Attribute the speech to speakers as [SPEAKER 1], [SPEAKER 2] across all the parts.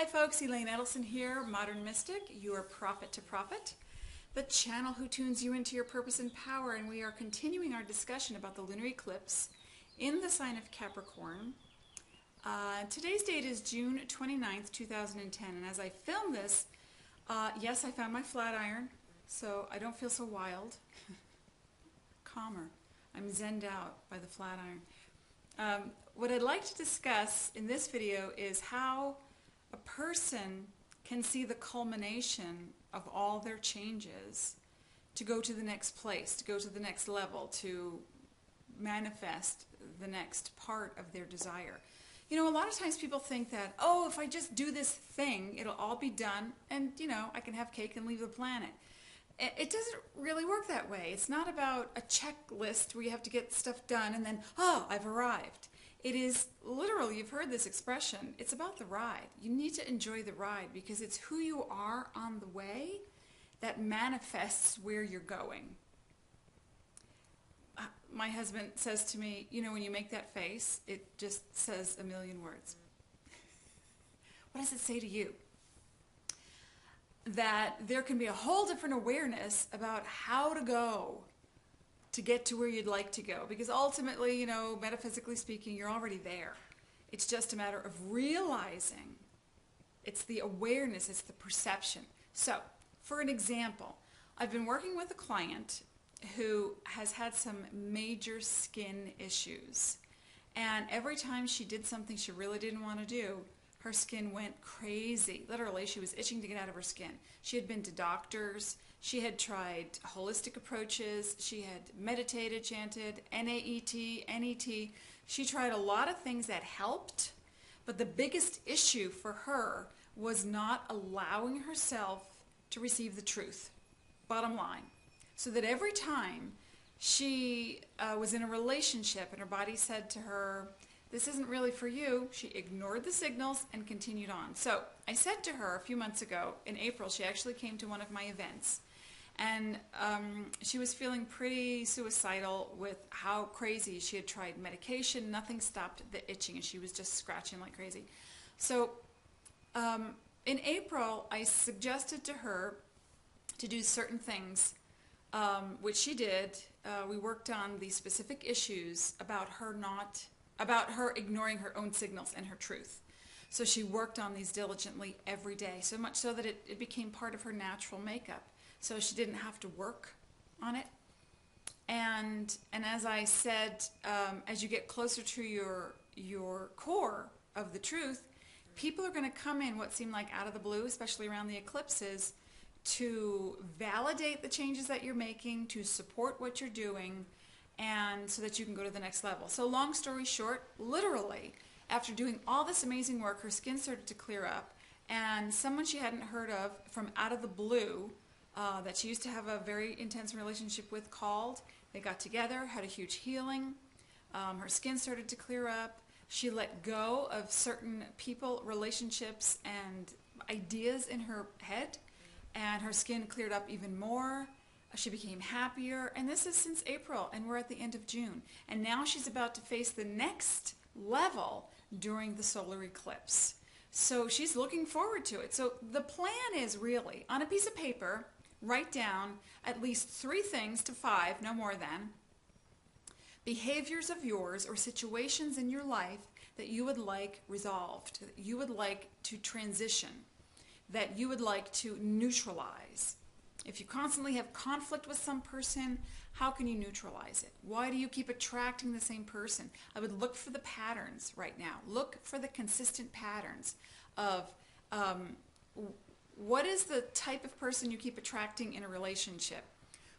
[SPEAKER 1] Hi folks, Elaine Edelson here, Modern Mystic, your prophet to profit, the channel who tunes you into your purpose and power, and we are continuing our discussion about the lunar eclipse in the sign of Capricorn. Today's date is June 29th, 2010, and as I film this, yes, I found my flat iron, so I don't feel so wild, calmer. I'm zenned out by the flat iron. What I'd like to discuss in this video is how a person can see the culmination of all their changes to go to the next place, to go to the next level, to manifest the next part of their desire. You know, a lot of times people think that, oh, if I just do this thing, it'll all be done and, you know, I can have cake and leave the planet. It doesn't really work that way. It's not about a checklist where you have to get stuff done and then, oh, I've arrived. It is literally, you've heard this expression, it's about the ride. You need to enjoy the ride because it's who you are on the way that manifests where you're going. My husband says to me, you know, when you make that face, it just says a million words. What does it say to you? That there can be a whole different awareness about how to go to get to where you'd like to go. Because ultimately, you know, metaphysically speaking, you're already there. It's just a matter of realizing. It's the awareness, it's the perception. So, for an example, I've been working with a client who has had some major skin issues. And every time she did something she really didn't want to do, her skin went crazy. Literally, she was itching to get out of her skin. She had been to doctors. She had tried holistic approaches. She had meditated, chanted, NAET, NET. She tried a lot of things that helped, but the biggest issue for her was not allowing herself to receive the truth, bottom line. So that every time she was in a relationship and her body said to her, this isn't really for you, she ignored the signals and continued on. So I said to her a few months ago, in April, she actually came to one of my events. And she was feeling pretty suicidal with how crazy she had tried medication. Nothing stopped the itching, and she was just scratching like crazy. So in April, I suggested to her to do certain things, which she did. We worked on the specific issues about her ignoring her own signals and her truth. So she worked on these diligently every day, so much so that it became part of her natural makeup. So she didn't have to work on it. And as I said, as you get closer to your core of the truth, people are going to come in what seem like out of the blue, especially around the eclipses, to validate the changes that you're making, to support what you're doing, and so that you can go to the next level. So long story short, literally, after doing all this amazing work, her skin started to clear up, and someone she hadn't heard of from out of the blue, that she used to have a very intense relationship with, called. They got together, had a huge healing. Her skin started to clear up. She let go of certain people, relationships, and ideas in her head, and her skin cleared up even more. She became happier, and this is since April, and we're at the end of June. And now she's about to face the next level during the solar eclipse. So she's looking forward to it. So the plan is really, on a piece of paper, write down at least 3 things to 5, no more than, behaviors of yours or situations in your life that you would like resolved, that you would like to transition, that you would like to neutralize. If you constantly have conflict with some person, how can you neutralize it? Why do you keep attracting the same person? I would look for the patterns right now. Look for the consistent patterns of what is the type of person you keep attracting in a relationship?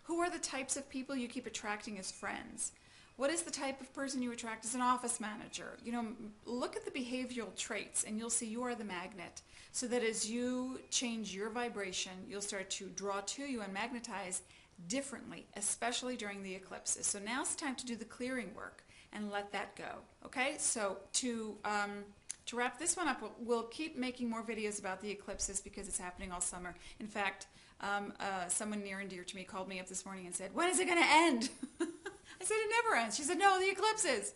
[SPEAKER 1] Who are the types of people you keep attracting as friends? What is the type of person you attract as an office manager? You know, look at the behavioral traits and you'll see you are the magnet. So that as you change your vibration, you'll start to draw to you and magnetize differently, especially during the eclipses. So now's the time to do the clearing work and let that go. Okay, so to wrap this one up, we'll keep making more videos about the eclipses because it's happening all summer. In fact, someone near and dear to me called me up this morning and said, when is it going to end? I said, it never ends. She said, no, the eclipses.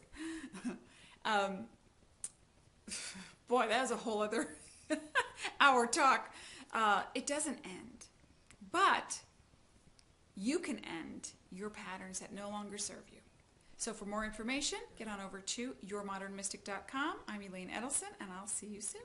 [SPEAKER 1] Boy, that is a whole other hour talk, it doesn't end. But you can end your patterns that no longer serve you. So for more information, get on over to yourmodernmystic.com. I'm Elaine Edelson, and I'll see you soon.